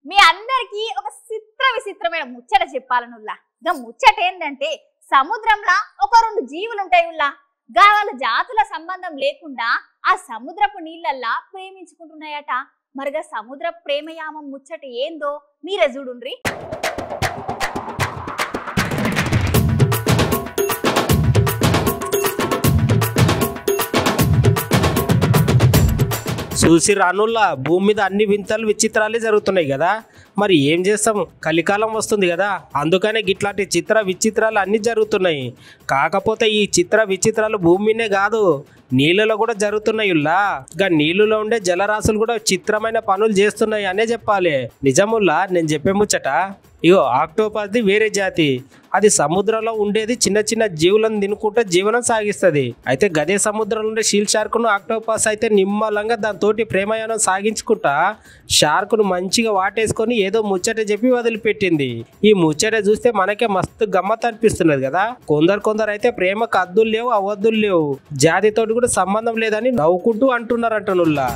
మీ అందరికి ఒక విచిత్రమైన ముచ్చట చెప్పాలనుల్లా. ఇక ముచ్చట ఏంటంటే సముద్రంలో ఒక రెండు జీవులు ఉంటాయి ఉల్లా. వాళ్ళ జాతుల సంబంధం లేకుండా ఆ సముద్రపు నీళ్ళల్లా ప్రేమించుకుంటున్నాయట. మరిగా సముద్ర ప్రేమయామం ముచ్చట ఏందో మీరే చూడుండ్రి. చూసి రానుల్లా భూమి మీద అన్ని వింతలు విచిత్రాలే జరుగుతున్నాయి కదా. మరి ఏం చేస్తాం, కలికాలం వస్తుంది కదా, అందుకనే ఇట్లాంటి విచిత్రాలు అన్నీ జరుగుతున్నాయి. కాకపోతే ఈ విచిత్రాలు భూమి మీదే కాదు, నీళ్ళలో కూడా జరుగుతున్నాయి. ఇంకా నీళ్ళలో ఉండే జలరాశులు కూడా చిత్రమైన పనులు చేస్తున్నాయి అనే చెప్పాలి. నిజముల్లా నేను చెప్పే ముచ్చట, ఇగో ఆక్టోపస్ది వేరే జాతి, అది సముద్రంలో ఉండేది చిన్న చిన్న జీవులను తినుకుంటూ జీవనం సాగిస్తుంది. అయితే గదే సముద్రంలో ఉండే షీల్ షార్కును ఆక్టోపస్ అయితే నిమ్మలంగా దాంతోటి ప్రేమయానం సాగించుకుంటా షార్కును మంచిగా వాటేసుకొని ఏదో ముచ్చట చెప్పి వదిలిపెట్టింది. ఈ ముచ్చట చూస్తే మనకే మస్తు గమ్మత్ అనిపిస్తున్నది కదా. కొందరు అయితే ప్రేమకు అద్దులు లేవు అవద్దులు లేవు, జాతితోటి కూడా సంబంధం లేదని నవ్వుకుంటూ అంటున్నారంట నుల్లా.